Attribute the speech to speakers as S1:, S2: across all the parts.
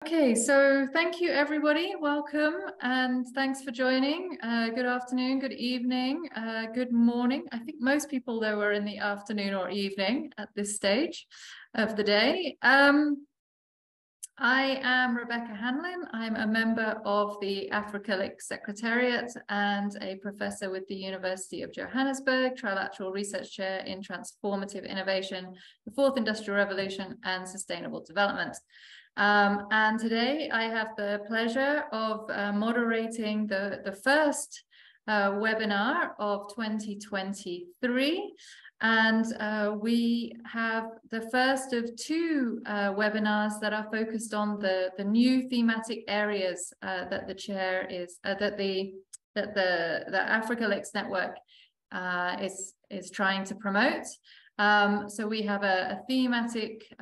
S1: Okay, so thank you everybody. Welcome and thanks for joining. Good afternoon, good evening, good morning. I think most people though are in the afternoon or evening at this stage of the day. I am Rebecca Hanlon. I'm a member of the Africa Secretariat and a professor with the University of Johannesburg, Trilateral Research Chair in Transformative Innovation, the Fourth Industrial Revolution and Sustainable Development. And today I have the pleasure of moderating the first webinar of 2023. And we have the first of two webinars that are focused on the new thematic areas that the chair is that the Africa Licks Network is trying to promote. So we have a thematic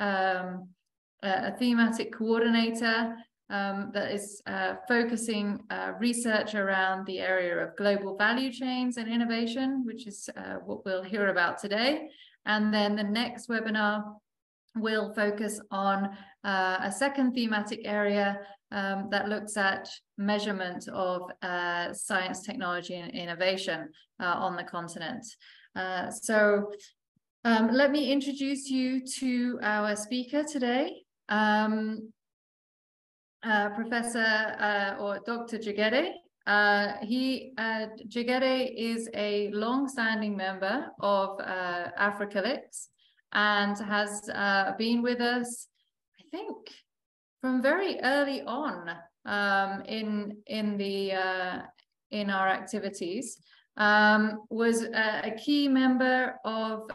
S1: coordinator that is focusing research around the area of global value chains and innovation, which is what we'll hear about today. And then the next webinar will focus on a second thematic area that looks at measurement of science, technology, and innovation on the continent. So let me introduce you to our speaker today. Professor or Dr. Jegede. Jegede is a long-standing member of Africa Licks and has been with us, I think, from very early on in our activities. Was a key member of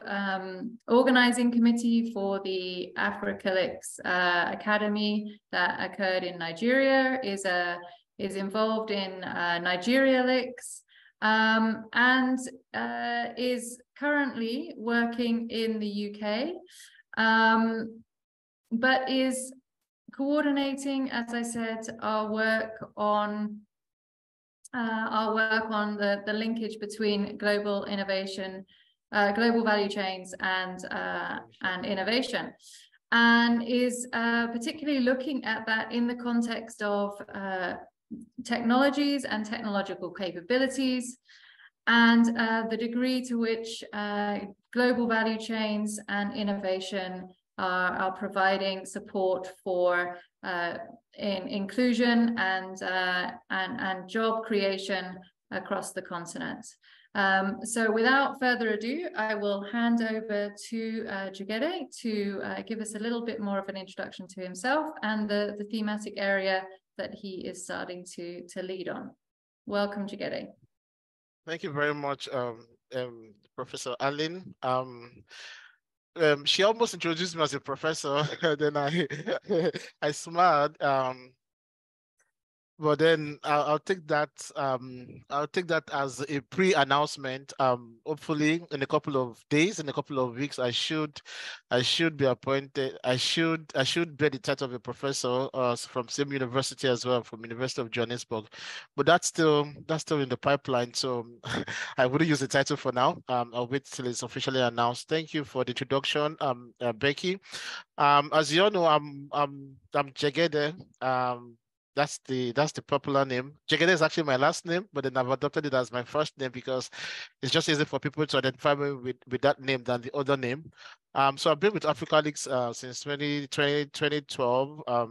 S1: organizing committee for the Africa Licks Academy that occurred in Nigeria, is involved in Nigeria Licks, and is currently working in the UK, but is coordinating, as I said, our work on the linkage between global innovation, global value chains, and innovation, and is particularly looking at that in the context of technologies and technological capabilities, and the degree to which global value chains and innovation are providing support for in inclusion and job creation across the continent. So without further ado, I will hand over to Jegede to give us a little bit more of an introduction to himself and the thematic area that he is starting to lead on. Welcome, Jegede.
S2: Thank you very much, Professor Allen. She almost introduced me as a professor, then I smiled. But then I'll take that. I'll take that as a pre-announcement. Hopefully, in a couple of days, in a couple of weeks, I should be appointed. I should bear the title of a professor from same university as well, from University of Johannesburg. But that's still in the pipeline. So I wouldn't use the title for now. I'll wait till it's officially announced. Thank you for the introduction, Becky. As you all know, I'm Jegede. That's the popular name. Jegede is actually my last name, but then I've adopted it as my first name because it's just easy for people to identify me with that name than the other name. So I've been with Africa Licks since 2012. I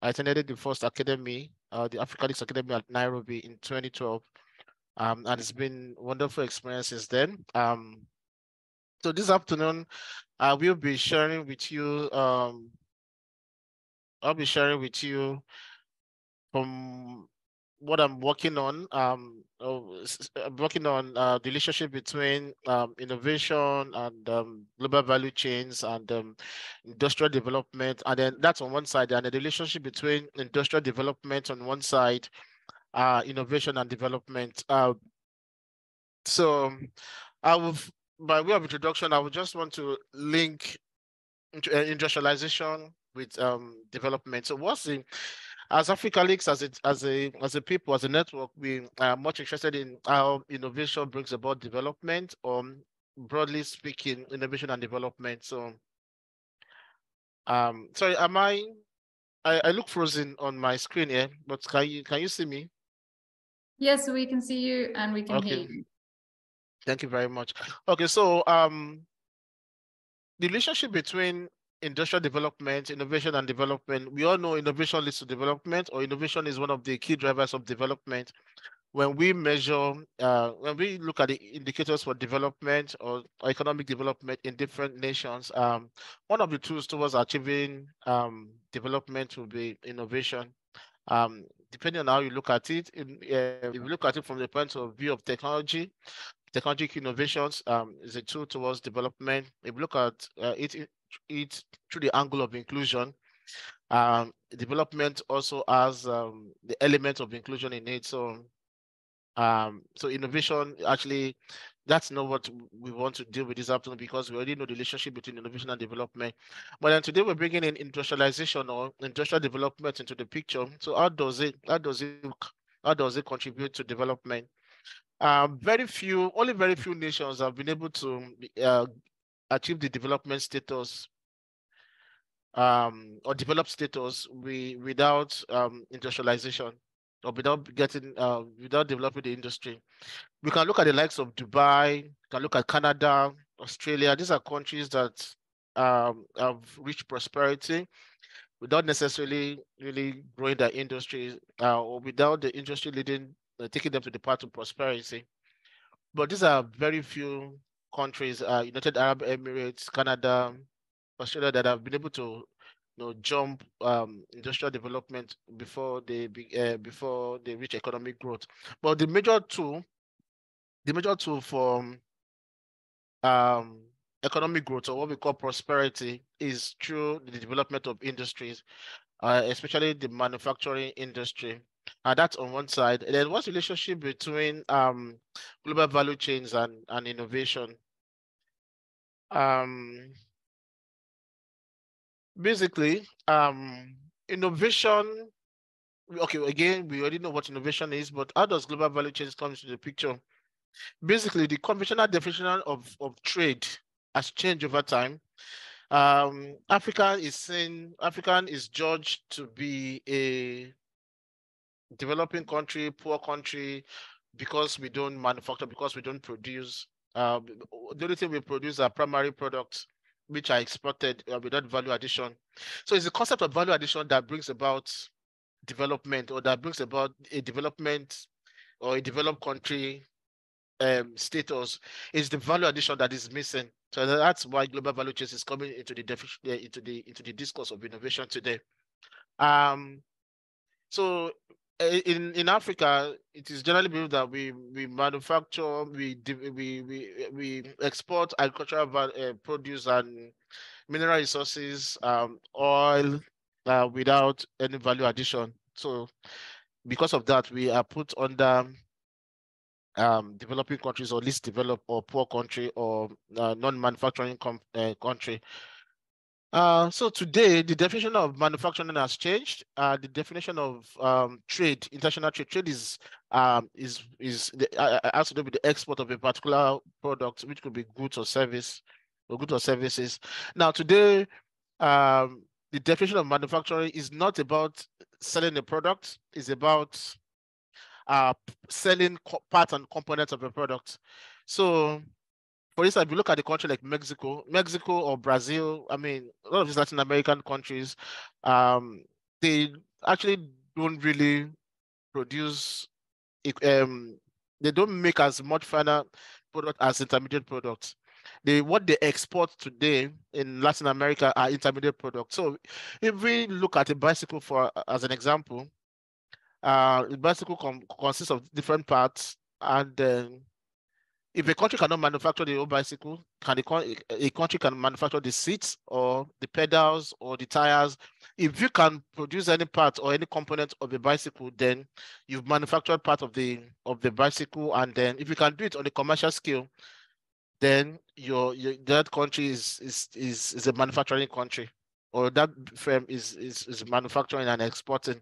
S2: attended the first academy, the Africa Licks Academy at Nairobi in 2012. And it's been a wonderful experience since then. So this afternoon, I will be sharing with you. I'll be sharing with you from what I'm working on. I'm working on the relationship between innovation and global value chains and industrial development. And then that's on one side, and the relationship between industrial development on one side, innovation and development. So I will, by way of introduction, I would just want to link industrialization with development. So what's the as Africa Licks, as a people, as a network, we are much interested in how innovation brings about development, or broadly speaking, innovation and development. So, sorry, am I I look frozen on my screen here, but can you see me?
S1: Yes, we can see you and we can hear
S2: Okay,
S1: you.
S2: thank you very much. Okay, so the relationship between industrial development, innovation, and development. We all know innovation leads to development, or innovation is one of the key drivers of development. When we measure, when we look at the indicators for development or economic development in different nations, one of the tools towards achieving development will be innovation. Depending on how you look at it, if you look at it from the point of view of technology, technological innovations is a tool towards development. If you look at it through the angle of inclusion, development also has the element of inclusion in it. So innovation actually, that's not what we want to deal with this afternoon, because we already know the relationship between innovation and development. But then today we're bringing in industrialization or industrial development into the picture. So how does it contribute to development? Only very few nations have been able to achieve the development status or develop status without industrialization, or without developing the industry. We can look at the likes of Dubai, we can look at Canada, Australia. These are countries that have reached prosperity without necessarily really growing their industries, or without the industry leading, taking them to the path of prosperity. But these are very few countries, United Arab Emirates, Canada, Australia, that have been able to, jump industrial development before they reach economic growth. But the major tool for economic growth, or what we call prosperity, is through the development of industries, especially the manufacturing industry. And that's on one side. And then what's the relationship between global value chains and innovation? Um, Basically, innovation, okay, again, we already know what innovation is, but how does global value chains come into the picture? Basically, the conventional definition of trade has changed over time. African is judged to be a developing country, poor country, because we don't manufacture, because we don't produce. The only thing we produce are primary products, which are exported without value addition. So it's the concept of value addition that brings about development, or that brings about a development or a developed country status. Is the value addition that is missing. So that's why global value chains is coming into the into the discourse of innovation today. Um, so in Africa, it is generally believed that we manufacture, we export agricultural produce and mineral resources, oil, without any value addition. So because of that, we are put under developing countries, or least developed, or poor country, or non-manufacturing country. So today, the definition of manufacturing has changed. The definition of trade, international trade has to do with the export of a particular product, which could be goods or services. Now, today, the definition of manufacturing is not about selling a product; it's about selling parts and components of a product. So, for instance, if you look at a country like Mexico or Brazil, I mean, a lot of these Latin American countries, they actually don't really produce, they don't make as much final product as intermediate products. What they export today in Latin America are intermediate products. So if we look at a bicycle as an example, the bicycle consists of different parts, and then if a country cannot manufacture the whole bicycle, a country can manufacture the seats or the pedals or the tires. If you can produce any part or any component of the bicycle, then you've manufactured part of the bicycle. And then if you can do it on a commercial scale, then that country is a manufacturing country, or that firm is manufacturing and exporting.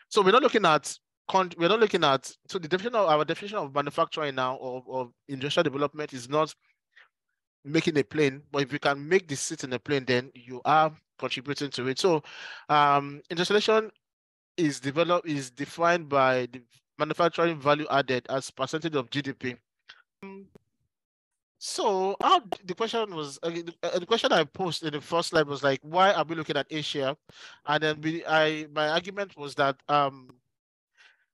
S2: So we're not looking at so our definition of manufacturing now, of industrial development, is not making a plane, but if you can make the seat in a plane, then you are contributing to it. So industrialization is defined by the manufacturing value added as percentage of GDP. So the question was the question I posed in the first slide was like, why are we looking at Asia? And then my argument was that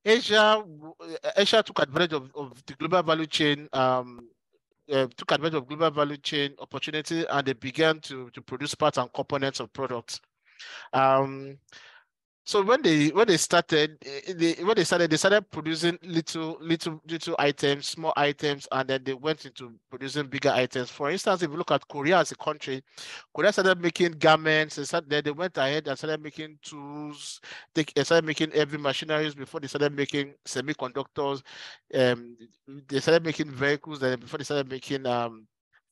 S2: Asia took advantage of the global value chain took advantage of global value chain opportunity, and they began to produce parts and components of products. So when they started, they started producing little items, small items, and then they went into producing bigger items. For instance, if you look at Korea as a country, Korea started making garments. Then they went ahead and started making tools. They started making heavy machineries before they started making semiconductors. They started making vehicles, and before they started making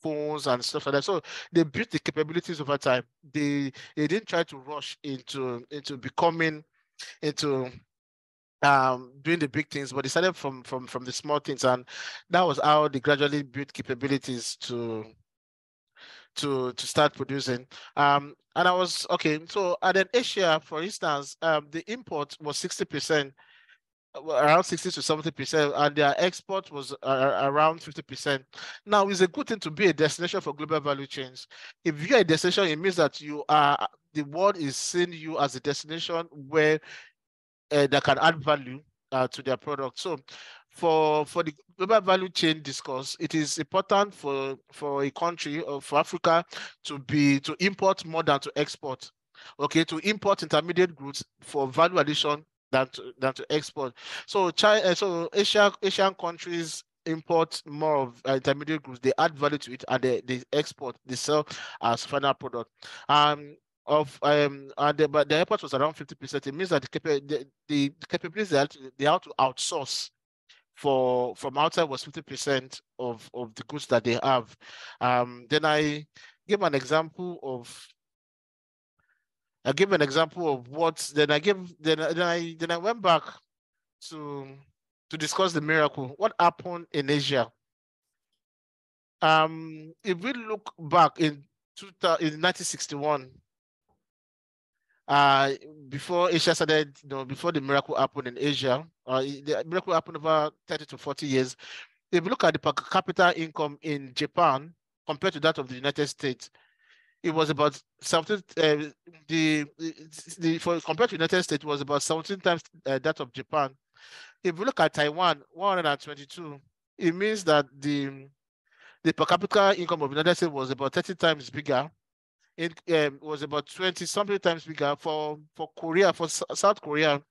S2: phones and stuff like that. So they built the capabilities over time. They didn't try to rush into becoming into doing the big things, but they started from the small things, and that was how they gradually built capabilities to start producing. And I was okay. So and then Asia, for instance, the import was 60%. Around 60 to 70%, and their export was around 50%. Now, it's a good thing to be a destination for global value chains. If you're a destination, it means that the world is seeing you as a destination where that can add value to their product. So, for the global value chain discourse, it is important for a country or for Africa to import more than to export. Okay, to import intermediate goods for value addition than to export. So Asian countries import more of intermediate goods. They add value to it, and they export. They sell as final product. And but the export was around 50%. It means that the capabilities they have to outsource from outside was 50% of the goods that they have. Then I gave an example of what. Then I went back to discuss the miracle. What happened in Asia? If we look back in 1961, before Asia started, before the miracle happened in Asia, the miracle happened over 30 to 40 years. If you look at the per capita income in Japan compared to that of the United States, it was about 17. Compared to the United States, it was about 17 times that of Japan. If you look at Taiwan, 122, it means that the per capita income of the United States was about 30 times bigger. It was about 20 something times bigger. For Korea, for South Korea,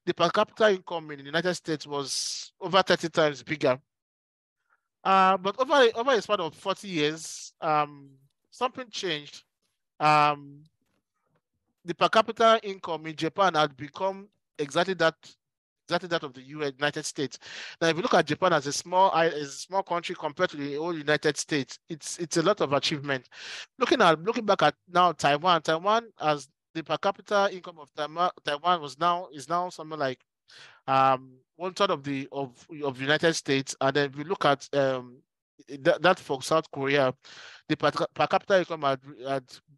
S2: the per capita income in the United States was over 30 times bigger. But over a span of 40 years, something changed. The per capita income in Japan had become exactly that of the United States. Now, if you look at Japan as a small country compared to the whole United States, it's a lot of achievement. Looking back at now Taiwan as the per capita income of Taiwan is now something like 1/3 of the United States. And then if we look at that for South Korea, the per capita income had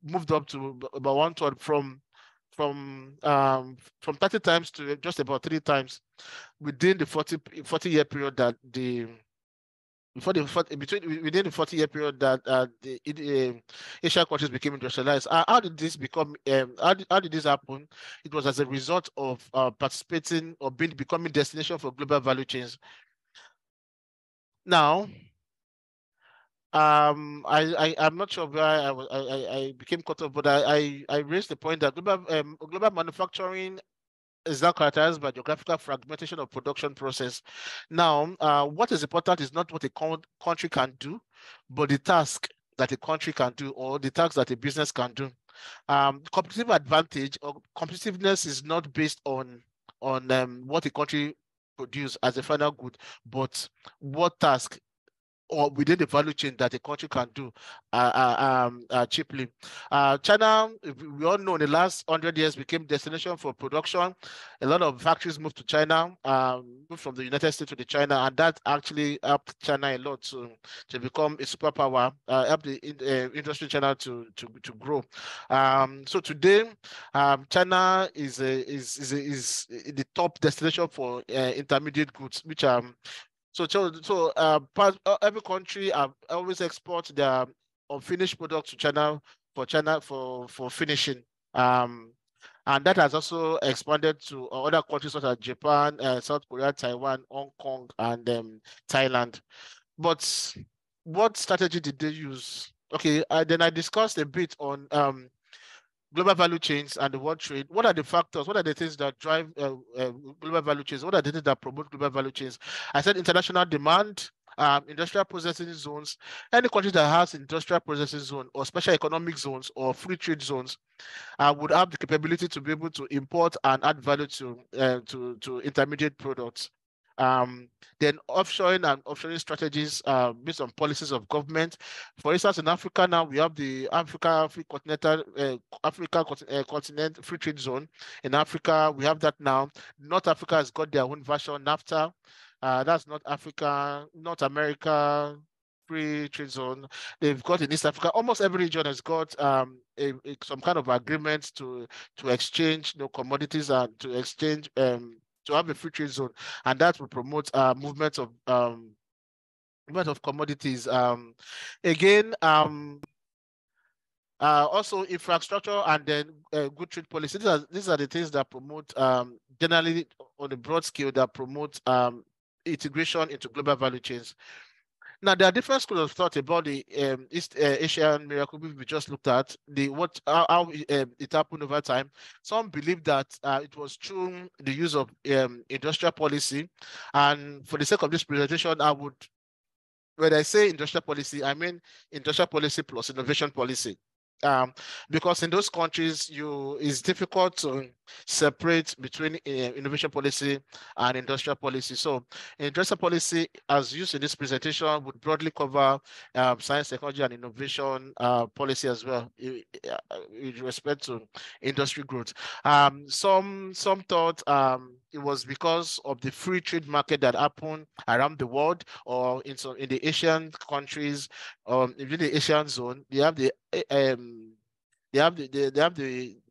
S2: moved up to about 1/3 from 30 times to just about 3 times within the 40-year period that within the 40-year period that the Asian countries became industrialized. How did this become? How did this happen? It was as a result of participating or becoming destination for global value chains. Now, I'm not sure where I became caught up, but I raised the point that global manufacturing is now characterized by geographical fragmentation of production process. Now, what is important is not what a country can do, but the task that a country can do, or the task that a business can do. Competitive advantage or competitiveness is not based on what a country produce as a final good, but what task or within the value chain that a country can do cheaply. China, we all know, in the last 100 years became destination for production. A lot of factories moved to China, moved from the United States to the China, and that actually helped China a lot to become a superpower, help the industry in China to grow. So today, China is the top destination for intermediate goods, which every country always export their unfinished products to China for finishing. And that has also expanded to other countries such as Japan, South Korea, Taiwan, Hong Kong, and Thailand. But what strategy did they use? Okay, then I discussed a bit on global value chains and the world trade. What are the factors? What are the things that drive global value chains? What are the things that promote global value chains? I said international demand, industrial processing zones. Any country that has industrial processing zone or special economic zones or free trade zones would have the capability to be able to import and add value to intermediate products. Then offshoring and offshoring strategies based on policies of government. For instance, in Africa now we have the Africa continent free trade zone. In Africa, we have that now. North Africa has got their own version, NAFTA. That's North Africa, North America free trade zone. They've got in East Africa. Almost every region has got some kind of agreement to exchange commodities and to exchange to have a free trade zone, and that will promote movement of commodities. Again, also infrastructure and then good trade policy. These are the things that promote generally on a broad scale that promote integration into global value chains. Now, there are different schools of thought about the East Asian miracle we just looked at, how it happened over time. Some believe that it was through the use of industrial policy. And for the sake of this presentation, when I say industrial policy, I mean industrial policy plus innovation policy. Because in those countries, it's difficult to separate between innovation policy and industrial policy. So industrial policy, as used in this presentation, would broadly cover science, technology, and innovation policy as well, with respect to industry growth. Some thought it was because of the free trade market that happened around the world, or in the Asian countries, in the Asian zone. They have the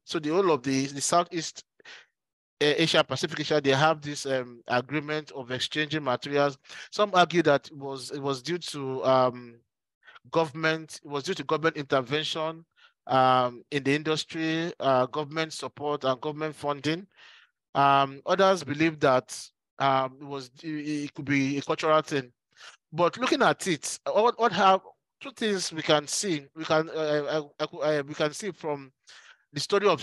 S2: so the whole of the Southeast Asia, Pacific Asia, they have this agreement of exchanging materials. Some argue that it was due to government intervention in the industry, government support and government funding. Others believe that it could be a cultural thing. But looking at it, two things we can see. We can see from the story of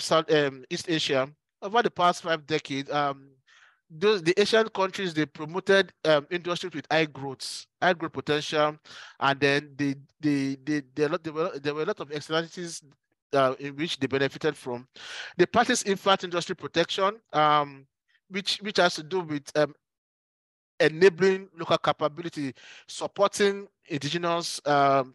S2: East Asia over the past 5 decades. The Asian countries, they promoted industries with high growth potential, and then there were a lot of externalities in which they benefited from. They practiced infant industry protection, which has to do with enabling local capability, supporting indigenous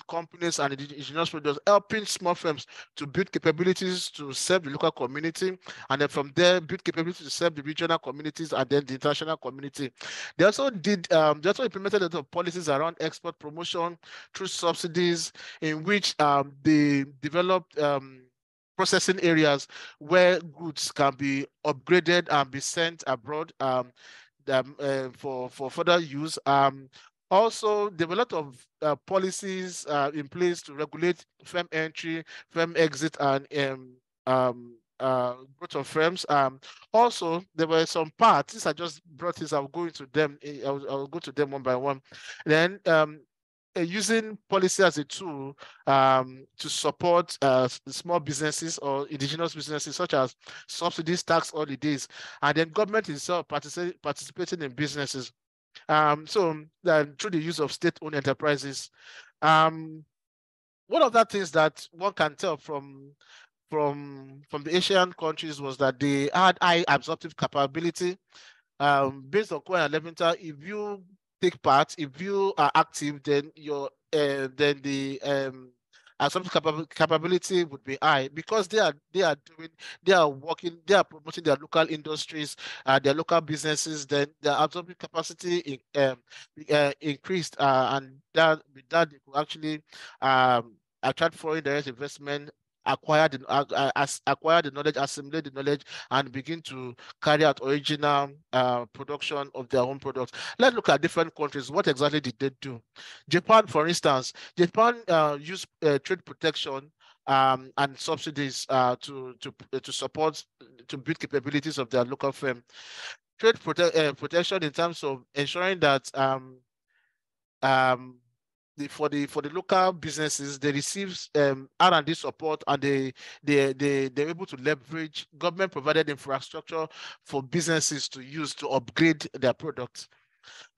S2: companies and indigenous products, helping small firms to build capabilities to serve the local community, and then from there build capabilities to serve the regional communities and then the international community. They also implemented a lot of policies around export promotion through subsidies, in which they developed processing areas where goods can be upgraded and be sent abroad for further use. Also, there were a lot of policies in place to regulate firm entry, firm exit, and growth of firms. Also, there were some parts. These I just brought this. I'll go into them. I'll go to them one by one. Then using policy as a tool to support small businesses or indigenous businesses, such as subsidies, tax holidays, and then government itself participating in businesses. So through the use of state-owned enterprises. One of the things that one can tell from the Asian countries was that they had high absorptive capability. Based on Cohen and Levinthal, if you take part, if you are active, then your then the assumption capability would be high, because they are working, they are promoting their local industries, their local businesses. Then their absorbing capacity increased, and that with that they could actually attract foreign direct investment, acquire the knowledge, assimilate the knowledge, and begin to carry out original production of their own products. Let's look at different countries. What exactly did they do? Japan, for instance, Japan used trade protection and subsidies to support, to build capabilities of their local firm. Protection in terms of ensuring that um, for the local businesses, they receive R&D support, and they're able to leverage government provided infrastructure for businesses to use to upgrade their products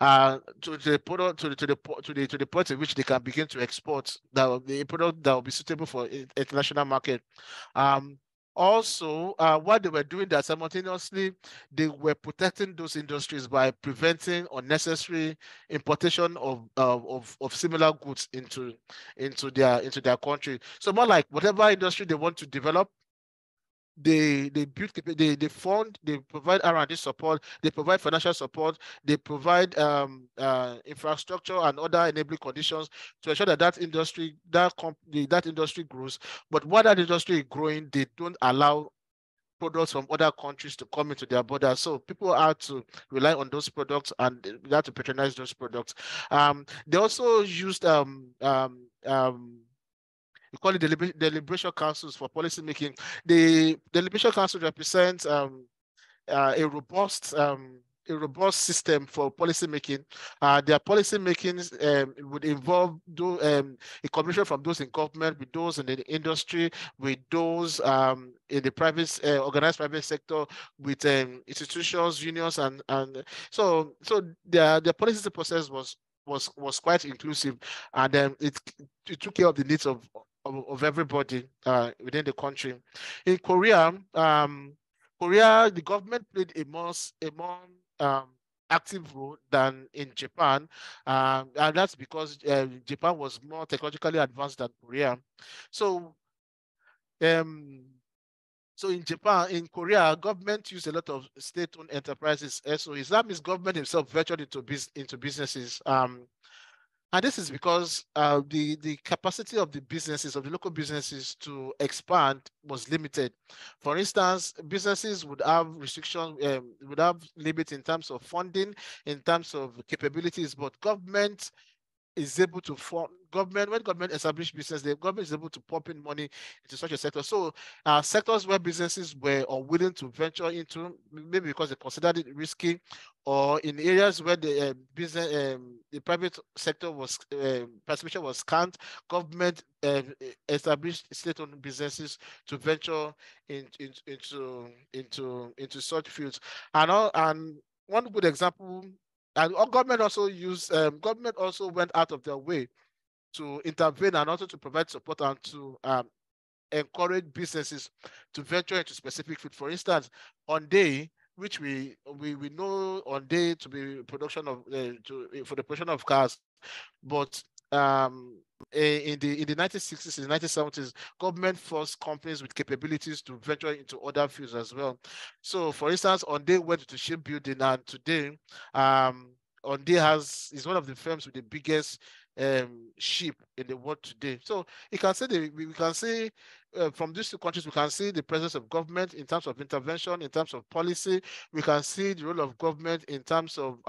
S2: to the product to the point at which they can begin to export the product that will be suitable for international market. Also, while they were doing that, simultaneously, they were protecting those industries by preventing unnecessary importation of similar goods into their country. So more like whatever industry they want to develop, they build, they fund, they provide R&D support, they provide financial support, they provide infrastructure and other enabling conditions to ensure that that industry grows. But while that industry is growing, they don't allow products from other countries to come into their borders. So people are to rely on those products, and they have to patronize those products. They also used we call it deliberation councils for policy making. The deliberation council represents a robust system for policy making. Their policy making would involve a combination from those in government, with those in the industry, with those in the private organized private sector, with institutions, unions, and so their policy process was quite inclusive, and it took care of the needs of everybody within the country. In Korea, the government played a more active role than in Japan, and that's because Japan was more technologically advanced than Korea. So, in Korea, government used a lot of state-owned enterprises, SOEs. That means government himself ventured into businesses. And this is because the capacity of the local businesses to expand was limited. For instance, businesses would have restrictions, would have limits in terms of funding, in terms of capabilities, but government is able to when government establish business, the government is able to pump in money into such a sector. So sectors where businesses were unwilling to venture into, maybe because they considered it risky, or in areas where the the private sector was participation was scant, government established state-owned businesses to venture into such fields. And one good example, and government also went out of their way to intervene and also to provide support and to encourage businesses to venture into specific field. For instance, Hyundai, which we know Hyundai to be production of for the production of cars, but in the 1960s and 1970s, government forced companies with capabilities to venture into other fields as well. So, for instance, Hyundai went to shipbuilding, and today, Hyundai is one of the firms with the biggest ship in the world today. So you can say we can see from these two countries, we can see the presence of government in terms of intervention, in terms of policy. We can see the role of government in terms of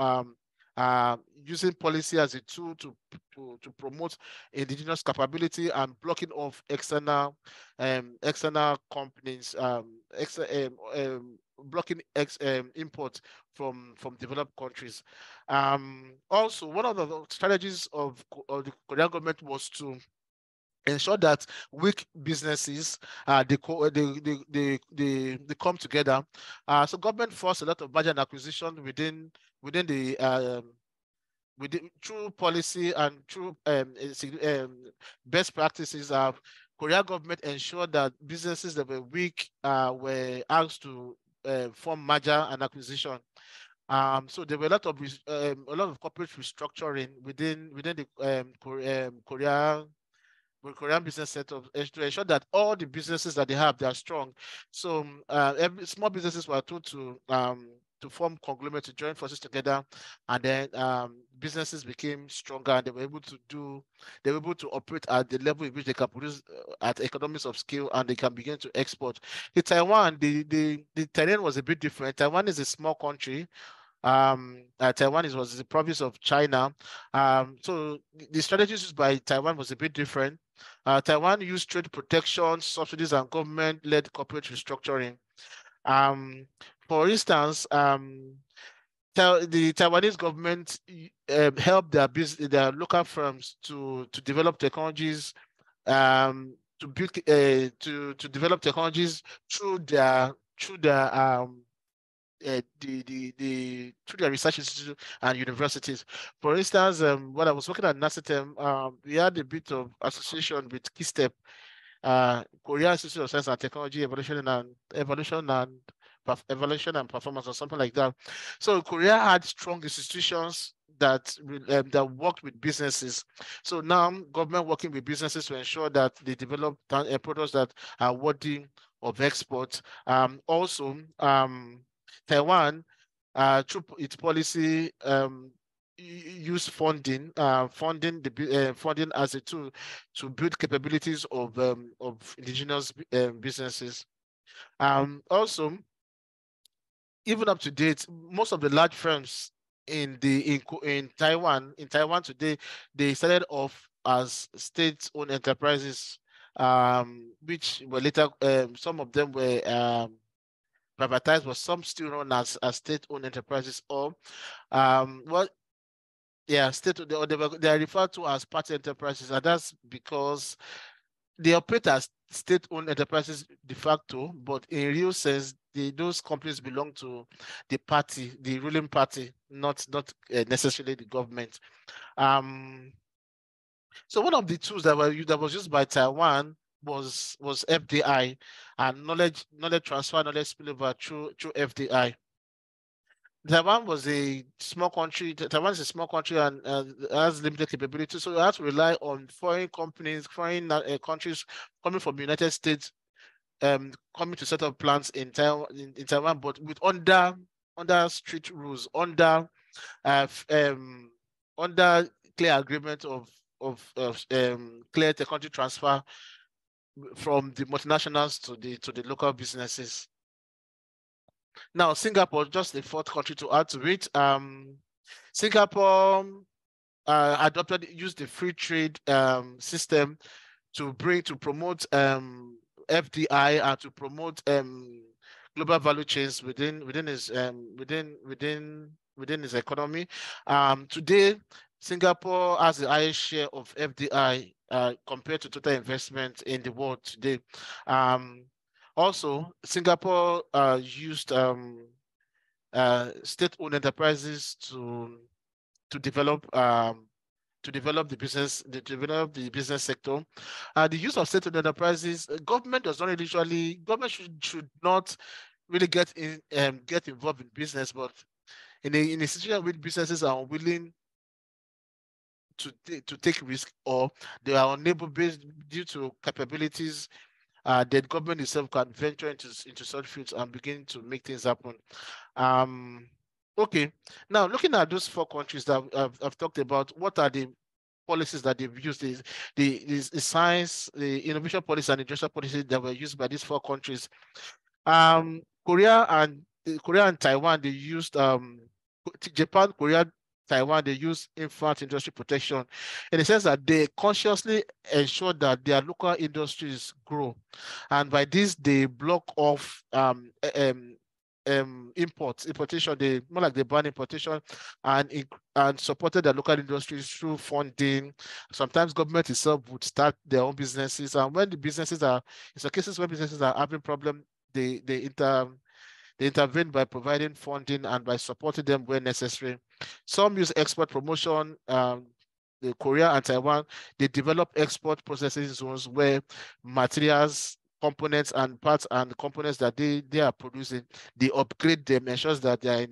S2: using policy as a tool to promote indigenous capability and blocking off external companies, blocking import from developed countries. Also, one of the strategies of the Korean government was to ensure that weak businesses they come together. So government forced a lot of merger and acquisition within the through policy and through best practices. Korea government ensured that businesses that were weak were asked to form merger and acquisition. So there were a lot of corporate restructuring within the Korean business setup to ensure that all the businesses that they have, they are strong. So every small businesses were told to form conglomerate, to join forces together, and then businesses became stronger, and they were able to operate at the level in which they can produce at economies of scale, and they can begin to export. In Taiwan, the terrain was a bit different. Taiwan is a small country. Taiwan was the province of China. So the strategies used by Taiwan was a bit different. Taiwan used trade protection, subsidies, and government-led corporate restructuring. For instance, the Taiwanese government helped their local firms to develop technologies, to develop technologies through through their research institute and universities. For instance, when I was working at NASITEM, we had a bit of association with KeyStep, Korea Institute of Science and Technology, Evaluation and Performance, or something like that. So Korea had strong institutions that worked with businesses. So now government working with businesses to ensure that they develop products that are worthy of export. Also, Taiwan, through its policy, use funding as a tool to build capabilities of indigenous businesses. Also, even up to date, most of the large firms in Taiwan today, they started off as state-owned enterprises, which were later some of them were privatized, but some still run as state-owned enterprises, or they are referred to as party enterprises, and that's because they operate as state-owned enterprises de facto, but in real sense, those companies belong to the ruling party, not necessarily the government. So one of the tools that was used by Taiwan was FDI, and knowledge transfer, knowledge spillover through FDI. Taiwan was a small country. Taiwan is a small country and has limited capability, so you have to rely on foreign companies, foreign countries coming from the United States, coming to set up plants in Taiwan, but with under strict rules, under clear agreement of clear technology transfer from the multinationals to the local businesses. Now, Singapore, just the fourth country to add to it. Singapore used the free trade system to promote FDI and to promote global value chains within his economy. Today, Singapore has the highest share of FDI compared to total investment in the world today. Also, Singapore used state-owned enterprises to develop the business sector. The use of state-owned enterprises, government should not really get involved in business, but in a situation where businesses are unwilling to take risk, or they are unable due to capabilities, the government itself can venture into such fields and begin to make things happen. Okay, now looking at those four countries that I've talked about, what are the policies that they've used? The science, the innovation policy, and industrial policy that were used by these four countries. Korea and Taiwan, they used Japan, Korea, Taiwan, they use infant industry protection in the sense that they consciously ensure that their local industries grow, and by this they block off importation. They more like they ban importation and supported the local industries through funding. Sometimes government itself would start their own businesses, and when the businesses are, in some cases when businesses are having problem, they intervene by providing funding and by supporting them where necessary. Some use export promotion. The Korea and Taiwan, they develop export processing zones where materials components and parts and components that they are producing, they upgrade them, ensures that they are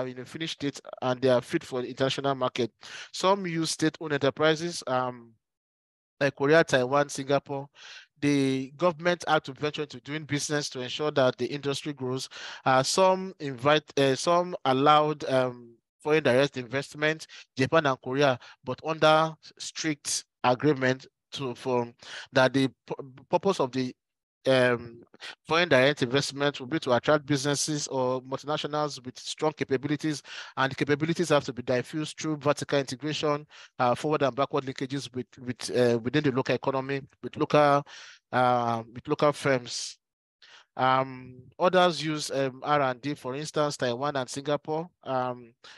S2: in a finished state and they are fit for the international market. Some use state-owned enterprises, like Korea, Taiwan, Singapore. The government had to venture into doing business to ensure that the industry grows. Some allowed foreign direct investment, Japan and Korea, but under strict agreement for that the purpose of the um, foreign direct investment will be to attract businesses or multinationals with strong capabilities, and the capabilities have to be diffused through vertical integration, forward and backward linkages within the local economy with local firms. Others use R&D, for instance, Taiwan and Singapore.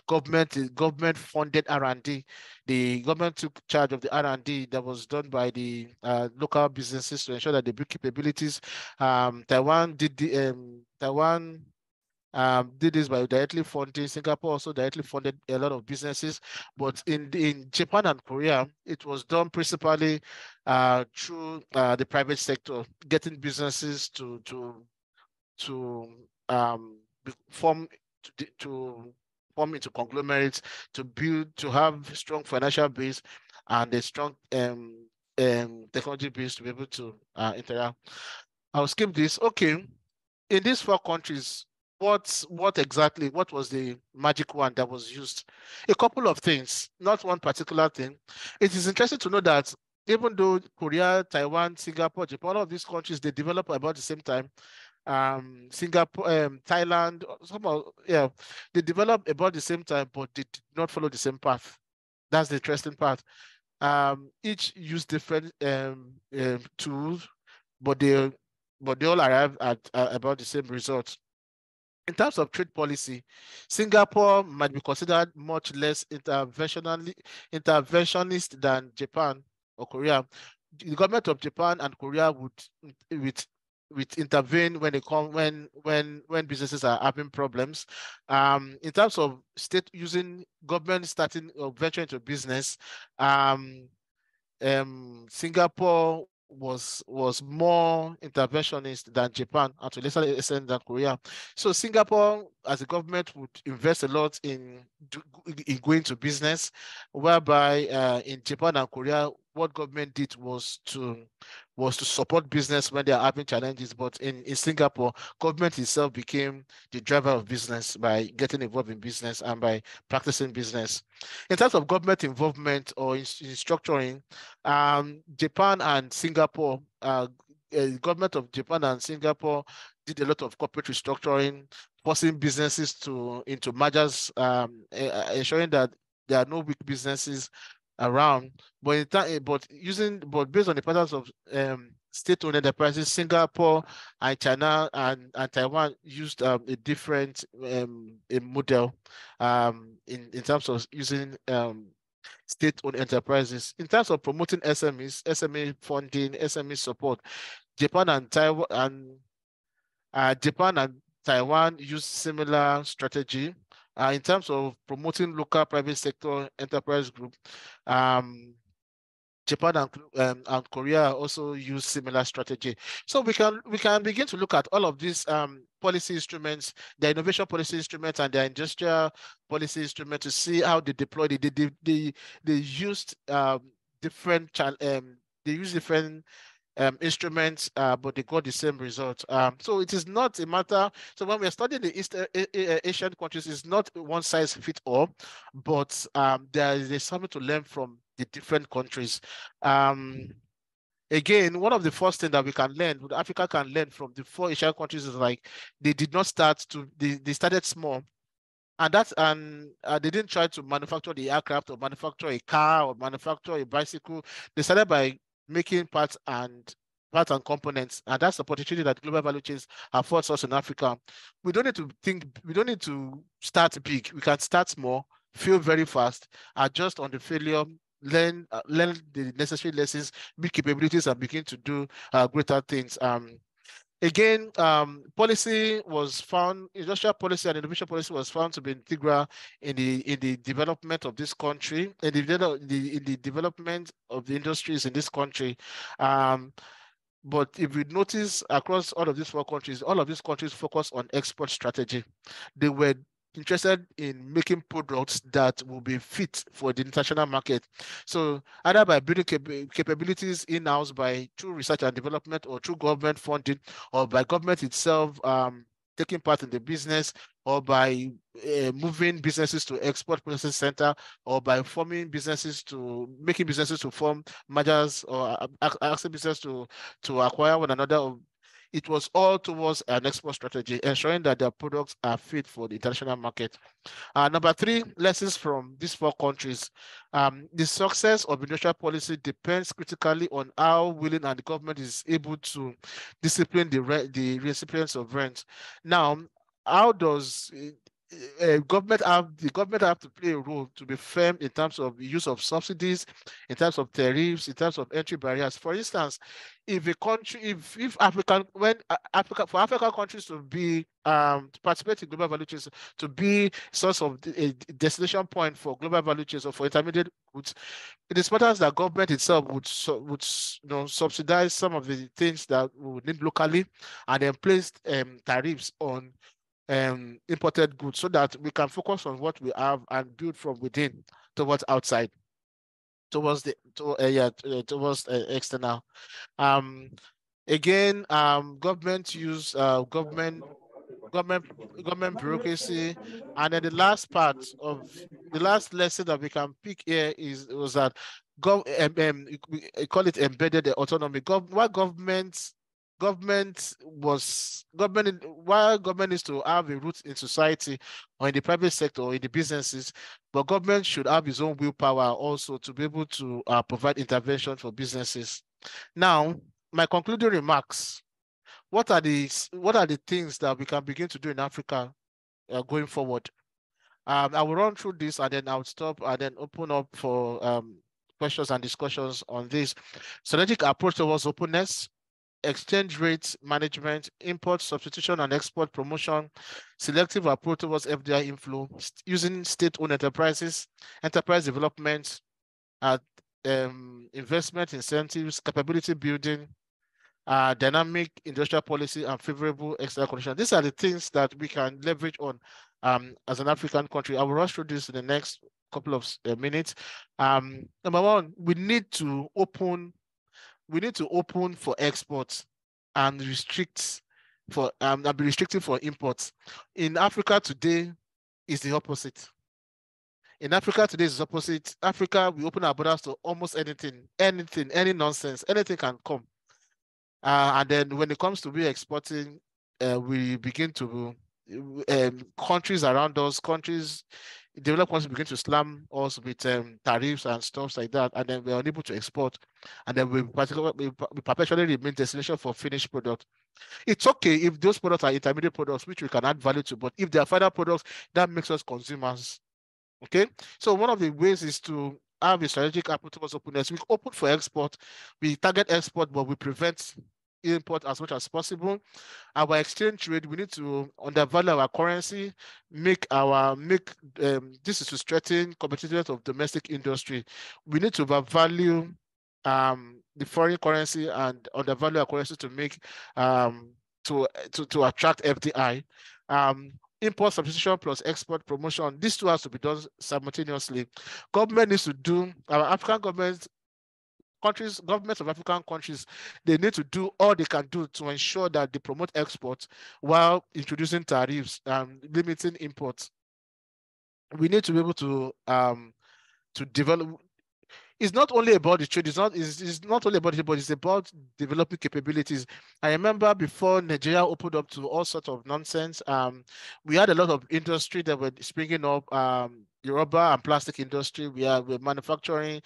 S2: Government funded R&D. The government took charge of the R&D that was done by the local businesses to ensure that they build capabilities. Taiwan did this by directly funding. Singapore also directly funded a lot of businesses, but in Japan and Korea, it was done principally through the private sector, getting businesses to form to form into conglomerates, to have strong financial base and a strong technology base to be able to interact. I'll skip this. Okay, in these four countries, what was the magic wand that was used? A couple of things, not one particular thing. It is interesting to know that even though Korea, Taiwan, Singapore, Japan, all of these countries, they develop about the same time. Singapore, Thailand, they developed about the same time, but they did not follow the same path. That's the interesting part. Each use different tools, but they all arrive at about the same results. In terms of trade policy, Singapore might be considered much less interventionist than Japan or Korea. The government of Japan and Korea would intervene when they come when businesses are having problems. In terms of state using government starting or venturing into business, Singapore was more interventionist than Japan, and to a lesser extent than Korea. So Singapore, as a government, would invest a lot in going to business, whereby in Japan and Korea, what government did was to support business when they are having challenges. But in Singapore, government itself became the driver of business by getting involved in business and by practicing business. In terms of government involvement or in structuring, Japan and Singapore, government of Japan and Singapore did a lot of corporate restructuring, forcing businesses into mergers, ensuring that there are no weak businesses around. But based on the patterns of state-owned enterprises, Singapore and China and Taiwan used a different a model in terms of using state-owned enterprises. In terms of promoting SMEs, SME funding, SME support, Japan and Taiwan use similar strategy. In terms of promoting local private sector enterprise group, Japan and Korea also use similar strategy. So we can begin to look at all of these policy instruments, the innovation policy instruments and the industrial policy instruments to see how they deployed it. They used different instruments, but they got the same result. So it is not a matter. So when we're studying the East Asian countries, it's not one size fits all, but there's something to learn from the different countries. Again, one of the first things that we can learn, that Africa can learn from the four Asian countries is like they did not they started small. And they didn't try to manufacture the aircraft or manufacture a car or manufacture a bicycle. They started by making parts and components, and that's the opportunity that global value chains affords us in Africa. We don't need to start big. We can start small, fail very fast, adjust on the failure, learn the necessary lessons, build capabilities, and begin to do greater things. Again, industrial policy and innovation policy was found to be integral in the development of this country, in the development of the industries in this country. But if you notice across all of these 4 countries, all of these countries focus on export strategy. They were interested in making products that will be fit for the international market. So either by building capabilities in-house by through research and development, or through government funding, or by government itself taking part in the business, or by moving businesses to export processing center, or by forming businesses to making businesses to form mergers, or asking business to acquire one another. It was all towards an export strategy, ensuring that their products are fit for the international market. Number 3, lessons from these 4 countries. The success of industrial policy depends critically on how willing and the government is able to discipline the recipients of rent. Now, how does the government have to play a role to be firm in terms of the use of subsidies, in terms of tariffs, in terms of entry barriers? For instance, if a country, if African, when Africa, for African countries to be to participate in global value chains, to be source of a destination point for global value chains or for intermediate goods, it is important that government itself would subsidize some of the things that we would need locally, and then place tariffs on imported goods, so that we can focus on what we have and build from within towards outside, towards towards external. Again, government use government government bureaucracy. And then the last part of the last lesson that we can pick here was that we call it embedded autonomy. Why government is to have a root in society or in the private sector or in the businesses, but government should have its own willpower also to be able to provide intervention for businesses. Now, my concluding remarks: what are the things that we can begin to do in Africa going forward? I will run through this, and then I'll stop and then open up for questions and discussions on this. Strategic approach towards openness, exchange rate management, import substitution and export promotion, selective approach towards FDI inflow, using state-owned enterprises, enterprise development, investment incentives, capability building, dynamic industrial policy, and favorable external conditions. These are the things that we can leverage on as an African country. I will rush through this in the next couple of minutes. Number 1, we need to open for exports and restrict for and be restrictive for imports. In Africa today is the opposite. In Africa today is the opposite. Africa, we open our borders to almost anything, any nonsense, anything can come. And then when it comes to we exporting, we begin to countries around us, developed countries begin to slam us with tariffs and stuff like that, and then we're unable to export, and then we perpetually remain destination for finished product. It's okay if those products are intermediate products which we can add value to, but if they are final products, that makes us consumers. Okay, so one of the ways is to have a strategic approach towards openness. We open for export, we target export, but we prevent import as much as possible. Our exchange rate, we need to undervalue our currency, this is to strengthen competitiveness of domestic industry. We need to value the foreign currency and undervalue our currency to make to attract FDI. Import substitution plus export promotion, these two has to be done simultaneously. Government needs to do, our African governments of African countries, they need to do all they can do to ensure that they promote exports while introducing tariffs and limiting imports. We need to be able to develop. It's not only about the trade. It's not only about it, but it's about developing capabilities. I remember before Nigeria opened up to all sorts of nonsense, we had a lot of industry that were springing up. The rubber and plastic industry. We're manufacturing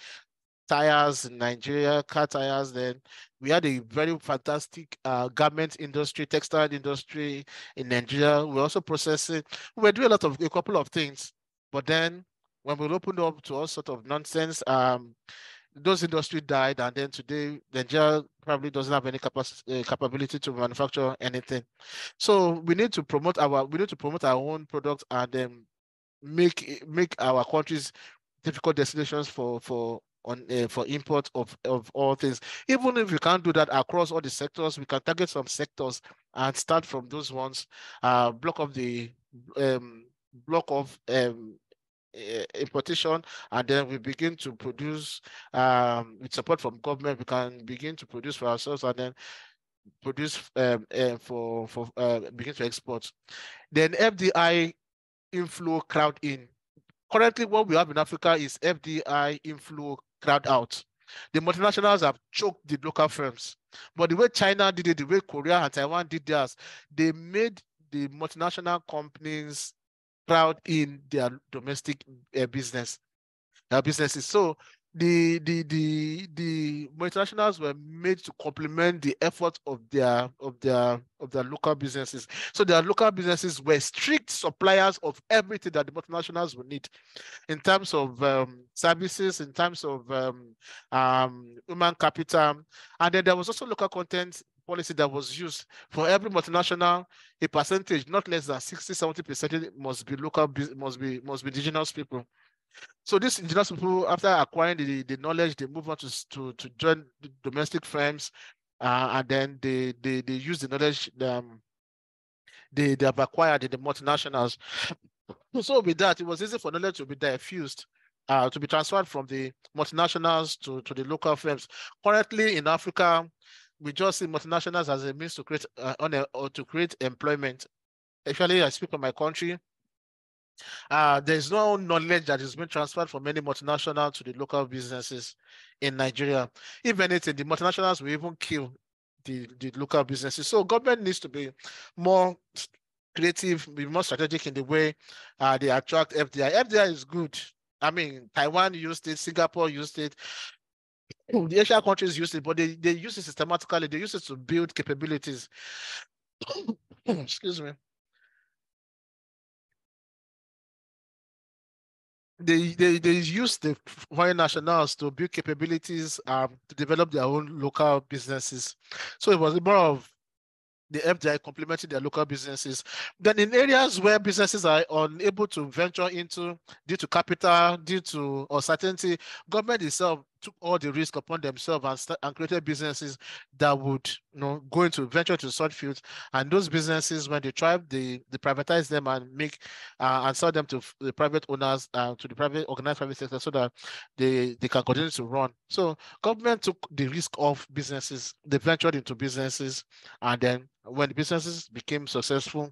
S2: tires in Nigeria, car tires. Then we had a very fantastic garment industry, textile industry in Nigeria. We're also processing. We're doing a couple of things, but then when we opened up to all sorts of nonsense, those industries died, and then today Nigeria probably doesn't have any capability to manufacture anything. So we need to promote our own products and then make our countries difficult destinations for on for import of all things. Even if we can't do that across all the sectors, we can target some sectors and start from those ones. Block of the block of importation, and then we begin to produce with support from government. We can begin to produce for ourselves, and then produce for begin to export. Then FDI inflow, crowd in. Currently, what we have in Africa is FDI inflow, crowd out. The multinationals have choked the local firms. But the way China did it, the way Korea and Taiwan did theirs, they made the multinational companies crowd in their domestic businesses. So the multinationals were made to complement the efforts of their local businesses. So their local businesses were strict suppliers of everything that the multinationals would need in terms of services, in terms of human capital. And then there was also local content policy that was used. For every multinational, a percentage, not less than 60-70% must be local, must be indigenous people. So these indigenous people, after acquiring the knowledge, they move on to join the domestic firms, and then they use the knowledge they have acquired in the multinationals. So with that, it was easy for knowledge to be diffused, to be transferred from the multinationals to the local firms. Currently in Africa, we just see multinationals as a means to create or to create employment. Actually, I speak of my country. There's no knowledge that is being transferred from many multinationals to the local businesses in Nigeria. If anything, the multinationals will even kill the local businesses. So government needs to be more creative, be more strategic in the way they attract FDI. FDI is good. I mean, Taiwan used it, Singapore used it, the Asian countries used it, but they use it systematically. They use it to build capabilities. Excuse me. They use the foreign nationals to build capabilities to develop their own local businesses. So it was more of the FDI complementing their local businesses. Then in areas where businesses are unable to venture into due to capital, due to uncertainty, government itself took all the risk upon themselves and created businesses that would go into venture to such fields. And those businesses, when they thrive, they privatize them and make and sell them to the private owners, to the private organized private sector, so that they can continue to run. So government took the risk of businesses, they ventured into businesses, and then when the businesses became successful,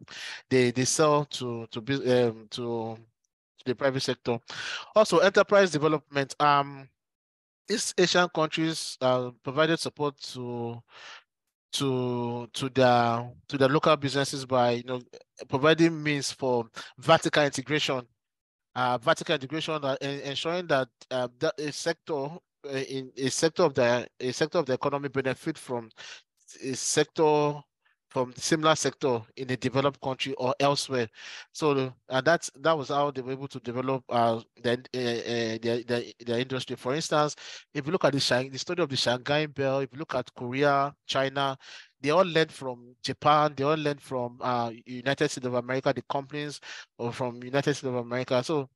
S2: they sell to the private sector. Also, enterprise development. These Asian countries provided support to their local businesses by providing means for vertical integration. Ensuring that that a sector in a sector of the economy benefit from a sector from similar sector in a developed country or elsewhere. So that was how they were able to develop their industry. For instance, if you look at the study of the Shanghai Bell, if you look at Korea, China, they all learned from Japan, they all learned from United States of America, the companies or from United States of America. So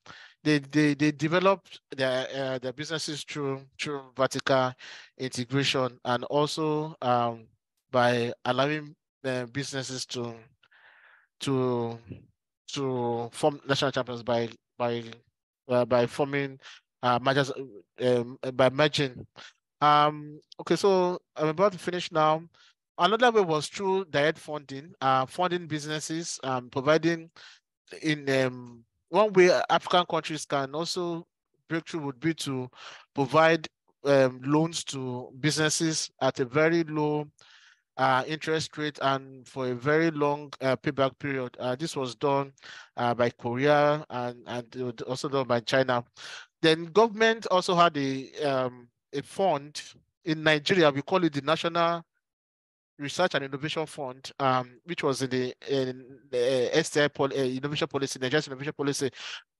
S2: they developed their businesses through vertical integration, and also by allowing businesses to form national champions by forming mergers, by merging. Okay, so I'm about to finish now. Another way was through direct funding, funding businesses, providing in one way African countries can also break through would be to provide loans to businesses at a very low interest rate and for a very long payback period. This was done by Korea and also done by China. Then government also had a fund in Nigeria. We call it the National Research and Innovation Fund, which was in the STI innovation policy, Nigeria's innovation policy.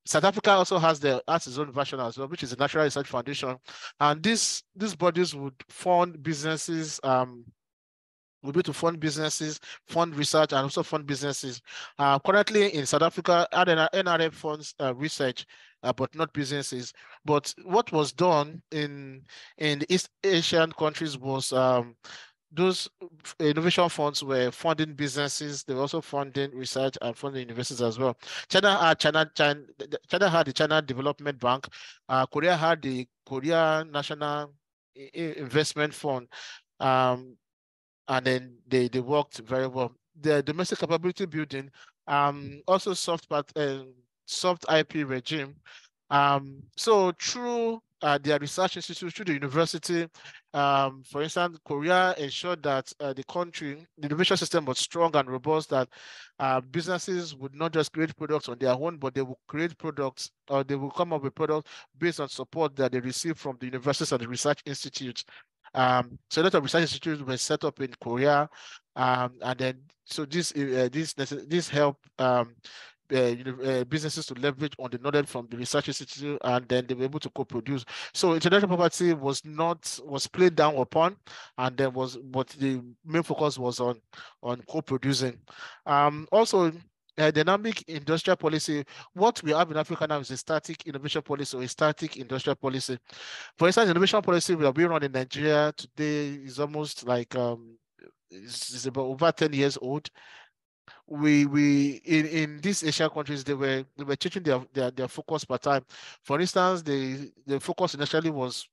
S2: South Africa also has its own version as well, which is the National Research Foundation. And these bodies would fund businesses will be to fund businesses, fund research, and also fund businesses. Currently in South Africa, NRF funds research, but not businesses. But what was done in the East Asian countries was those innovation funds were funding businesses. They were also funding research and funding universities as well. China had the China Development Bank. Korea had the Korea National Investment Fund. And then they worked very well. The domestic capability building, also soft IP regime. So through their research institute, through the university, for instance, Korea ensured that the innovation system was strong and robust, that businesses would not just create products on their own, but they will create products, or they will come up with products based on support that they receive from the universities and the research institutes. So a lot of research institutes were set up in Korea, and then so this help businesses to leverage on the knowledge from the research institute, and then they were able to co-produce. So intellectual property was played down upon, and then but the main focus was on co-producing. Also, dynamic industrial policy. What we have in Africa now is a static innovation policy or a static industrial policy. For instance, innovation policy we run in Nigeria today is almost like it's about over 10 years old. We in these Asian countries they were changing their focus per time. For instance, the focus initially was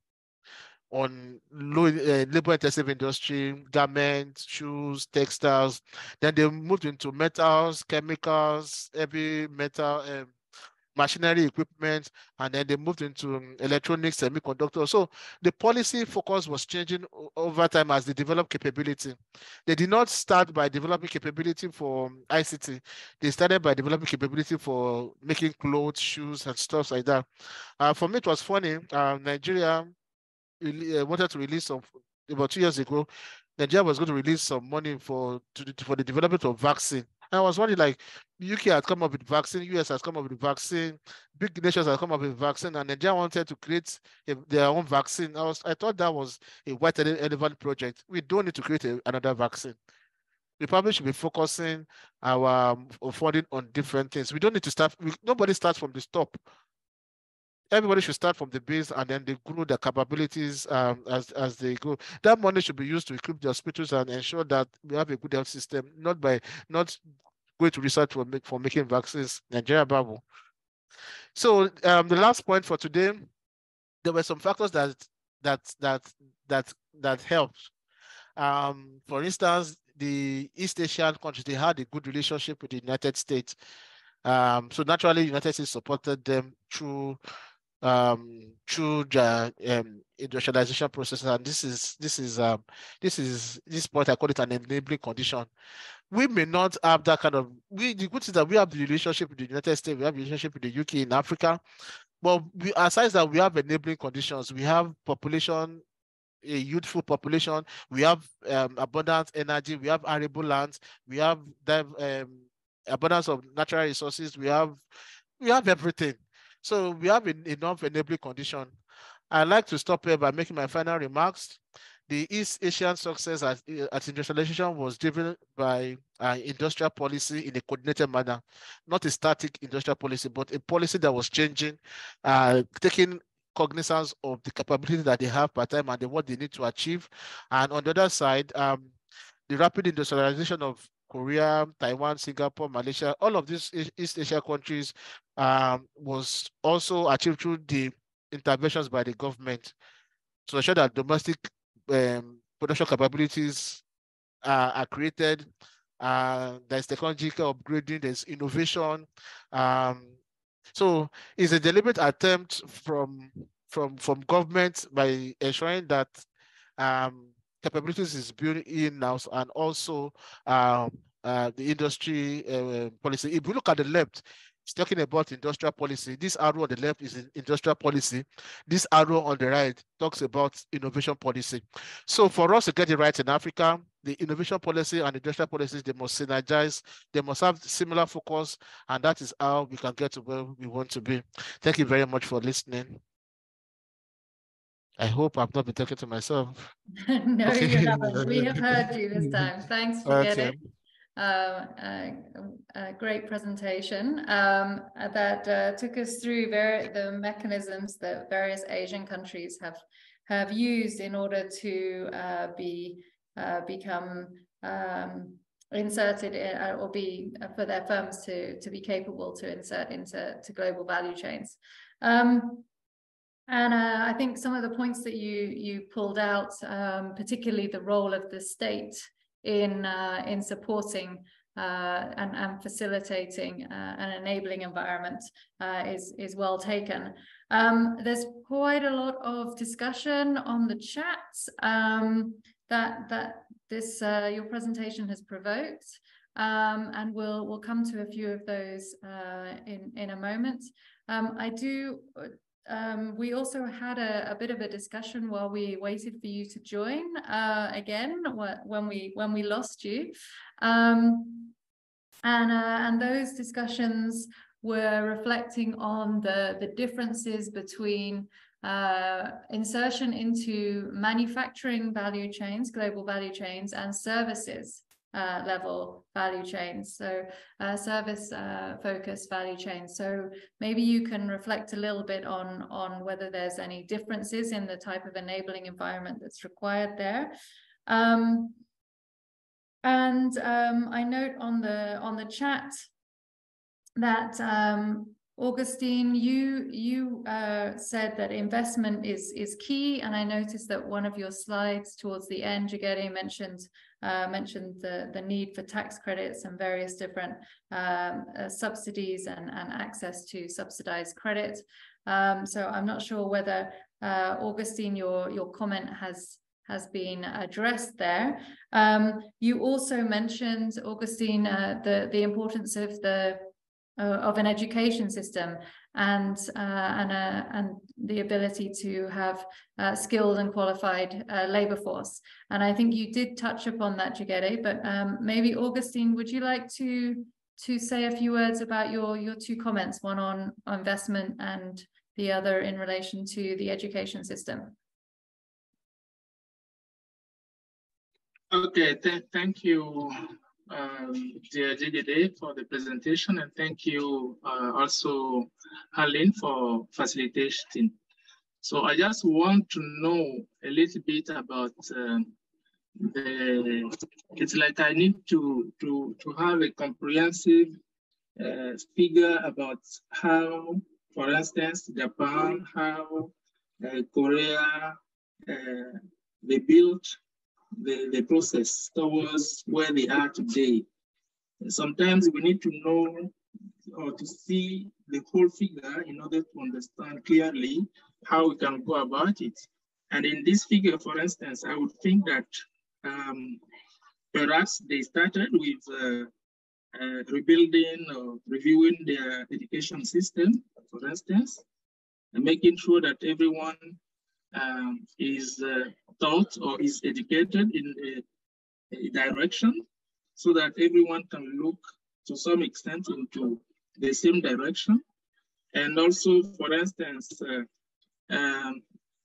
S2: on low labor-intensive industry, garments, shoes, textiles. Then they moved into metals, chemicals, heavy metal, machinery equipment, and then they moved into electronics, semiconductors. So the policy focus was changing over time as they developed capability. They did not start by developing capability for ICT. They started by developing capability for making clothes, shoes, and stuff like that. For me, it was funny. Nigeria wanted to release about 2 years ago. Nigeria was going to release some money for the development of vaccine. And I was wondering, like, UK has come up with vaccine, US has come up with vaccine, big nations have come up with vaccine, and Nigeria wanted to create their own vaccine. I thought that was a white elephant project. We don't need to create another vaccine. We probably should be focusing our funding on different things. We don't need to start. Nobody starts from the top. Everybody should start from the base, and then they grow their capabilities as they go. That money should be used to equip the hospitals and ensure that we have a good health system, not going to research for making vaccines. Nigeria Babu. So the last point for today, there were some factors that helped. For instance, the East Asian countries, they had a good relationship with the United States. So naturally, the United States supported them through the industrialization process, and this point I call it an enabling condition. We may not have that kind of the good thing is that we have the relationship with the United States, we have the relationship with the UK in Africa, but aside that, we have enabling conditions. We have population, a youthful population, we have abundant energy, we have arable lands, we have abundance of natural resources, we have everything. So we have enough enabling condition. I'd like to stop here by making my final remarks. The East Asian success at industrialization was driven by industrial policy in a coordinated manner, not a static industrial policy, but a policy that was changing, taking cognizance of the capability that they have per time and what they need to achieve. And on the other side, the rapid industrialization of Korea, Taiwan, Singapore, Malaysia, all of these East Asia countries was also achieved through the interventions by the government to ensure that domestic production capabilities are created. There's technological upgrading, there's innovation. So it's a deliberate attempt from government by ensuring that capabilities is built in-house, and also the industry policy. If we look at the left, it's talking about industrial policy. This arrow on the left is industrial policy. This arrow on the right talks about innovation policy. So for us to get it right in Africa, the innovation policy and industrial policies, they must synergize, they must have similar focus, and that is how we can get to where we want to be. Thank you very much for listening. I hope I've not been talking to myself.
S1: No,
S2: Okay.
S1: you haven't. We have heard you this time. Thanks for
S2: Okay.
S1: getting a great presentation that took us through the mechanisms that various Asian countries have used in order to become inserted in, or be for their firms to be capable to insert into global value chains. And I think some of the points that you pulled out, particularly the role of the state in supporting and facilitating an enabling environment is well taken. There's quite a lot of discussion on the chat that this your presentation has provoked, and we'll come to a few of those in a moment. We also had a bit of a discussion while we waited for you to join again when we lost you, and those discussions were reflecting on the differences between insertion into manufacturing value chains, global value chains, and services level value chains, so service focused value chains. So maybe you can reflect a little bit on whether there's any differences in the type of enabling environment that's required there. And I note on the chat that Augustine, you said that investment is key, and I noticed that one of your slides towards the end, Jegede, mentioned the need for tax credits and various different subsidies and access to subsidized credit. So I'm not sure whether Augustine, your comment has been addressed there. You also mentioned, Augustine, the importance of an education system and the ability to have skilled and qualified labor force. And I think you did touch upon that, Jegede, but maybe Augustine, would you like to say a few words about your two comments, one on investment and the other in relation to the education system?
S3: Okay, thank you, dear Jegede, for the presentation, and thank you also, Harleen, for facilitating. So I just want to know a little bit about it's like I need to have a comprehensive figure about how, for instance, Japan, how Korea, they built the process towards where they are today. Sometimes we need to know or to see the whole figure in order to understand clearly how we can go about it. And in this figure, for instance, I would think that perhaps they started with rebuilding or reviewing their education system, for instance, and making sure that everyone is taught or is educated in a direction so that everyone can look to some extent into the same direction. And also, for instance,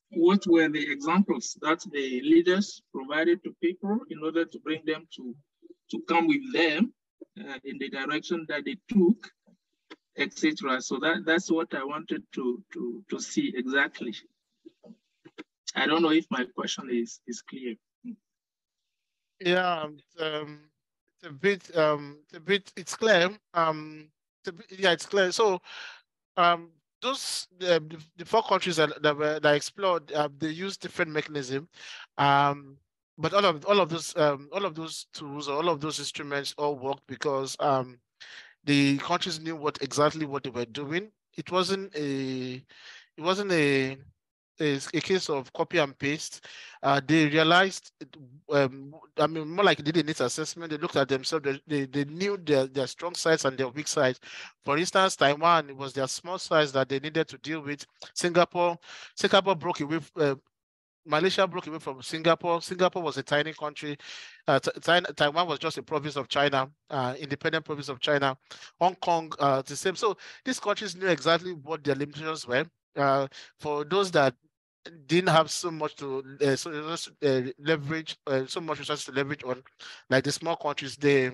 S3: what were the examples that the leaders provided to people in order to bring them to come with them in the direction that they took, etc. So that's what I wanted to see exactly. I don't know if my question is clear.
S2: Yeah, it's clear. Yeah, it's clear. So, those the four countries that explored, they use different mechanism, but all of those tools or all of those instruments all worked because the countries knew exactly what they were doing. It wasn't a case of copy and paste. They realized, I mean, more like they did a needs assessment. They looked at themselves. They knew their strong sides and their weak sides. For instance, Taiwan, it was their small size that they needed to deal with. Singapore broke away. Malaysia broke away from Singapore. Singapore was a tiny country. Taiwan was just a province of China, independent province of China. Hong Kong, the same. So these countries knew exactly what their limitations were. For those that didn't have so much to leverage, so much resources to leverage on. Like the small countries, they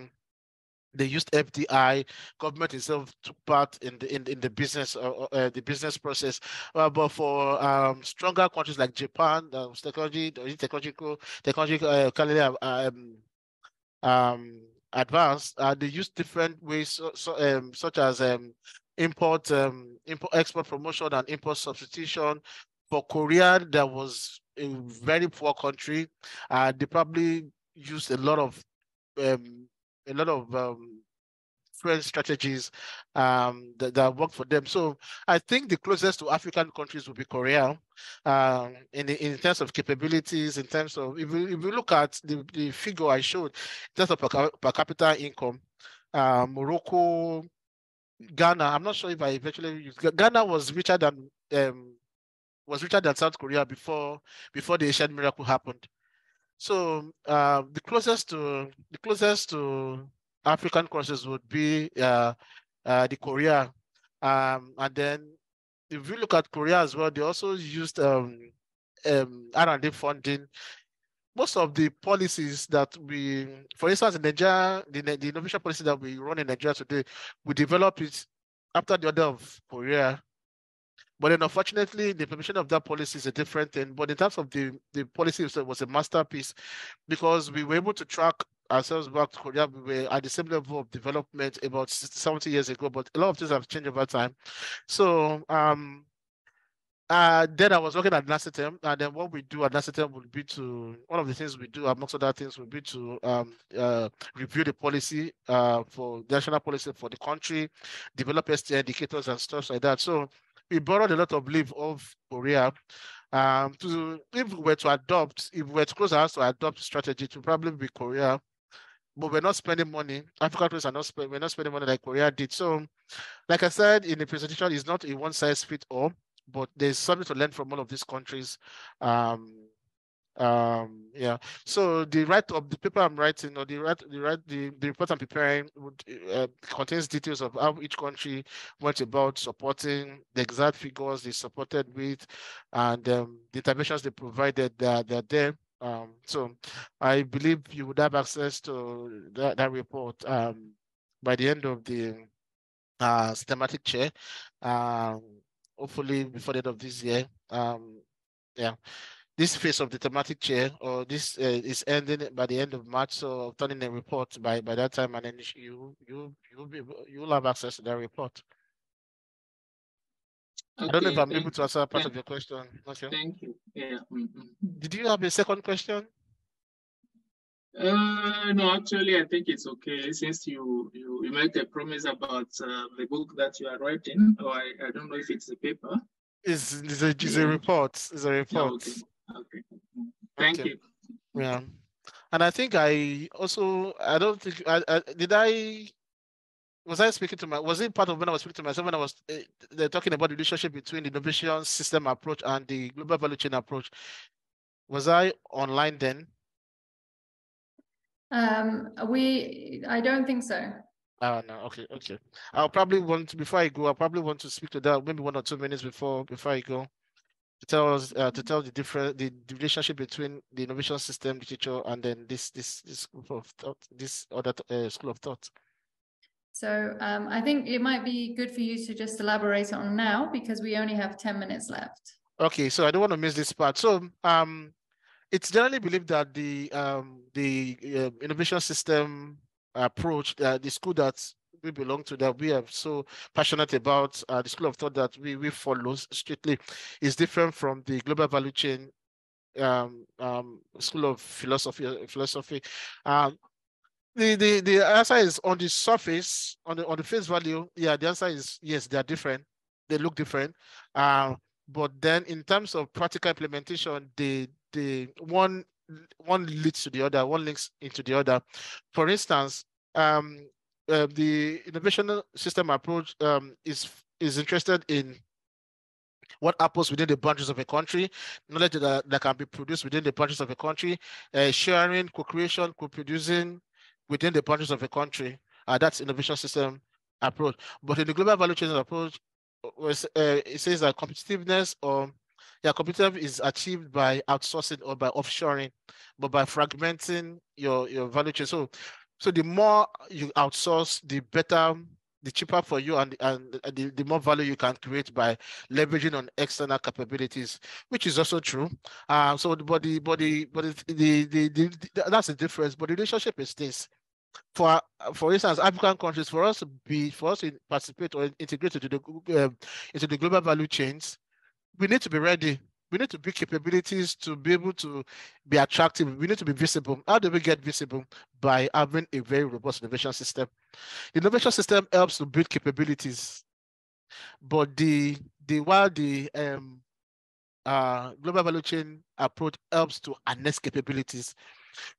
S2: used FDI. Government itself took part in the business the business process. But for stronger countries like Japan, advanced, they use different ways, such as import export promotion and import substitution. For Korea, there was a very poor country. They probably used um, a lot of French strategies that work for them. So I think the closest to African countries would be Korea, in terms of capabilities, in terms of if you look at the figure I showed, in terms of per capita income, Morocco, Ghana. I'm not sure if I eventually used Ghana was richer than South Korea before the Asian miracle happened. So the closest to African countries would be the Korea, and then if you look at Korea as well, they also used R&D funding. Most of the policies that for instance, in Nigeria, the innovation policy that we run in Nigeria today, we develop it after the order of Korea. But then unfortunately, the implementation of that policy is a different thing. But in terms of the policy itself, was a masterpiece because we were able to track ourselves back to Korea. We were at the same level of development about 60, 70 years ago, but a lot of things have changed over time. So then I was working at NACITEM, and then what we do at NACITEM would be one of the things we do, amongst other things, would be to review the policy for the national policy for the country, develop ST indicators and stuff like that. So we borrowed a lot of leave of Korea. If we were to close our house to adopt strategy, to probably be Korea, but we're not spending money. African countries we're not spending money like Korea did. So, like I said in the presentation, it's not a one size fits all, but there's something to learn from all of these countries. Yeah. So the paper I'm writing, or the report I'm preparing contains details of how each country went about supporting, the exact figures they supported with, and the interventions they provided. They're there. So I believe you would have access to that report by the end of the systematic chair. Hopefully before the end of this year. Yeah. This phase of the thematic chair, or this is ending by the end of March, so I'll turn in a report by that time, and then you'll have access to that report. Okay, I don't know if I'm able to answer part of your question. Okay.
S3: Thank you. Yeah.
S2: Did you have a second question?
S3: No, actually, I think it's okay since you make a promise about the book that you are writing. Or I don't know if it's a paper.
S2: It's a report. It's a report.
S3: Okay. Thank you.
S2: Yeah. And I think I don't think was it part of when I was speaking to myself when I was talking about the relationship between the innovation system approach and the global value chain approach? Was I online then?
S1: I don't think so.
S2: Oh no, okay. I'll probably want to, before I go, to speak to that maybe 1 or 2 minutes before I go, to tell us the relationship between the innovation system literature and then this group of thought, this other school of thought. So
S1: I think it might be good for you to just elaborate on now because we only have 10 minutes left.
S2: Okay, so I don't want to miss this part. So it's generally believed that the innovation system approach, the school that we belong to, that we are so passionate about, the school of thought that we follow strictly, is different from the global value chain school of philosophy. The answer is on the surface, on the face value. Yeah, the answer is yes, they are different. They look different. But then in terms of practical implementation, the one leads to the other, one links into the other. For instance, the innovation system approach is interested in what happens within the boundaries of a country, knowledge that can be produced within the boundaries of a country, sharing, co-creation, co-producing within the boundaries of a country. That's innovation system approach. But in the global value chain approach, it says that competitiveness or Yeah, competitiveness is achieved by outsourcing or by offshoring, but by fragmenting your value chain. So the more you outsource, the better, the cheaper for you, and the more value you can create by leveraging on external capabilities, which is also true. So that's the difference. But the relationship is this. For instance, African countries, for us to participate or integrate into the global value chains, we need to be ready. We need to build capabilities to be able to be attractive. We need to be visible. How do we get visible? By having a very robust innovation system. The innovation system helps to build capabilities, but the while the global value chain approach helps to harness capabilities.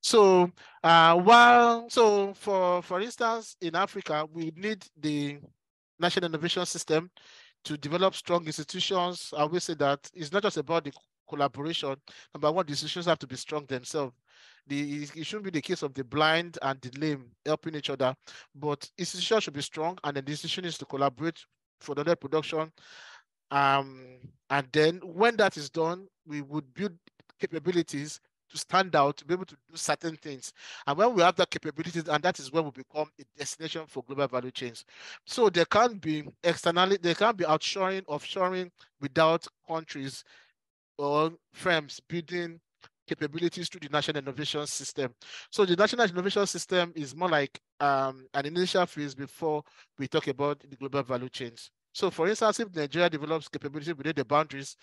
S2: So for instance, in Africa, we need the national innovation system to develop strong institutions. I will say that it's not just about the collaboration. Number one, the institutions have to be strong themselves. It shouldn't be the case of the blind and the lame helping each other, but institutions should be strong, and then the institution is to collaborate for the production. And then when that is done, we would build capabilities to stand out, to be able to do certain things. And when we have that capabilities, and that is when we become a destination for global value chains. So there can't be outshoring, offshoring without countries or firms building capabilities through the national innovation system. So the national innovation system is more like an initial phase before we talk about the global value chains. So for instance, if Nigeria develops capability within the boundaries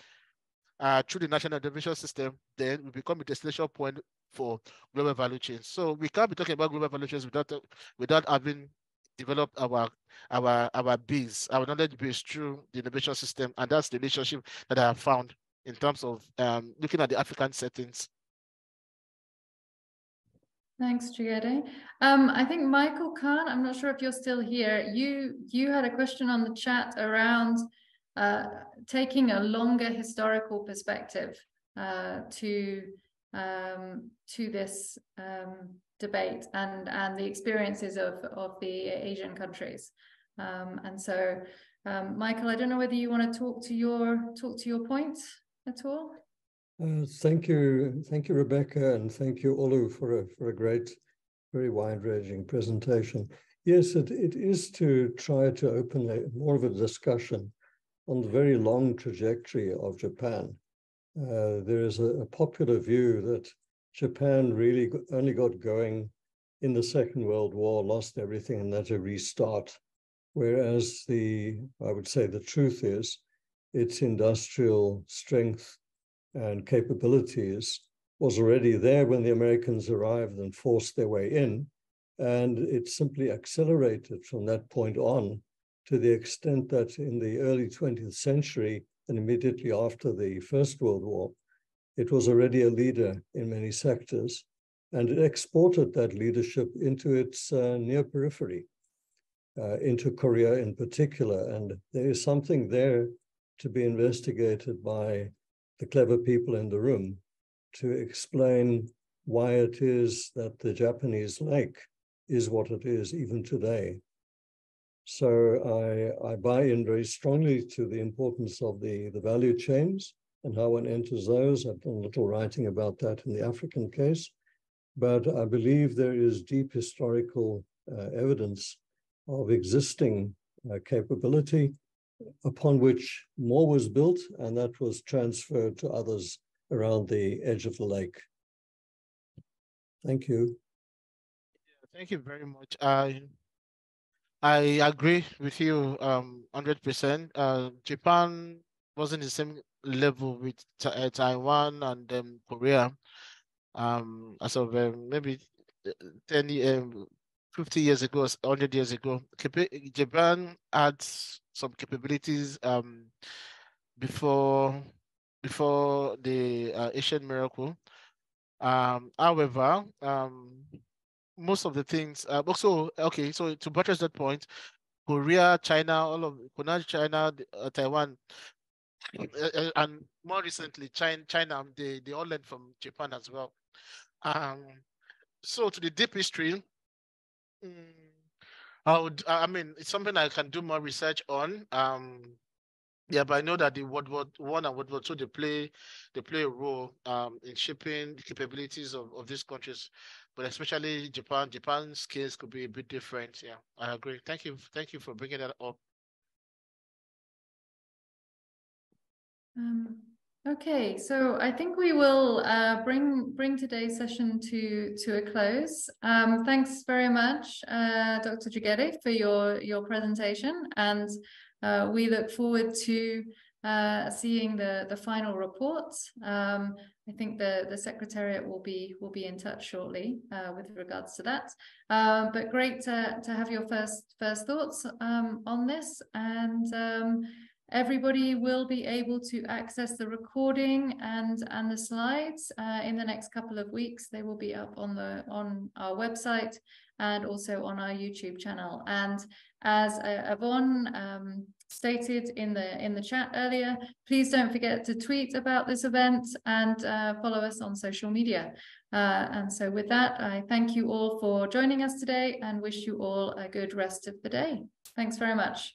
S2: through the national innovation system, then we become a destination point for global value chains. So we can't be talking about global value chains without having developed our base, our knowledge base through the innovation system, and that's the relationship that I have found in terms of looking at the African settings.
S1: Thanks, Jegede. I think Michael Khan, I'm not sure if you're still here. You had a question on the chat around taking a longer historical perspective to this debate and the experiences of the Asian countries. And so, Michael, I don't know whether you want to talk to your points at all.
S4: Thank you, Rebecca, and thank you, Olu, for a great, very wide-ranging presentation. Yes, it is to try to open more of a discussion on the very long trajectory of Japan. There is a popular view that Japan really only got going in the Second World War, lost everything, and had to restart. Whereas I would say the truth is, its industrial strength and capabilities was already there when the Americans arrived and forced their way in. And it simply accelerated from that point on to the extent that in the early 20th century and immediately after the First World War, it was already a leader in many sectors, and it exported that leadership into its near periphery, into Korea in particular. And there is something there to be investigated by the clever people in the room to explain why it is that the Japanese lake is what it is even today. So I buy in very strongly to the importance of the value chains and how one enters those. I've done a little writing about that in the African case, but I believe there is deep historical evidence of existing capability upon which more was built, and that was transferred to others around the edge of the lake. Thank you.
S2: Thank you very much. I agree with you 100%. Japan wasn't the same level with Taiwan and Korea as of maybe 50 years ago, 100 years ago. Japan had some capabilities before the Asian miracle. However, most of the things also okay. So to buttress that point, Korea, China, China, Taiwan, and more recently China, they all learned from Japan as well. So to the deep history, I mean, it's something I can do more research on. Yeah, but I know that the World War I and World War II they play a role in shaping the capabilities of these countries, but especially Japan. Japan's skills could be a bit different. Yeah, I agree. Thank you for bringing that up.
S1: Okay, so I think we will bring today's session to a close. Thanks very much, Dr. Jegede, for your presentation, and we look forward to seeing the final report. I think the Secretariat will be in touch shortly with regards to that. But great to have your first thoughts on this, and everybody will be able to access the recording and the slides in the next couple of weeks. They will be up on our website and also on our YouTube channel. And as Yvonne stated in the chat earlier, please don't forget to tweet about this event and follow us on social media. And so with that, I thank you all for joining us today and wish you all a good rest of the day. Thanks very much.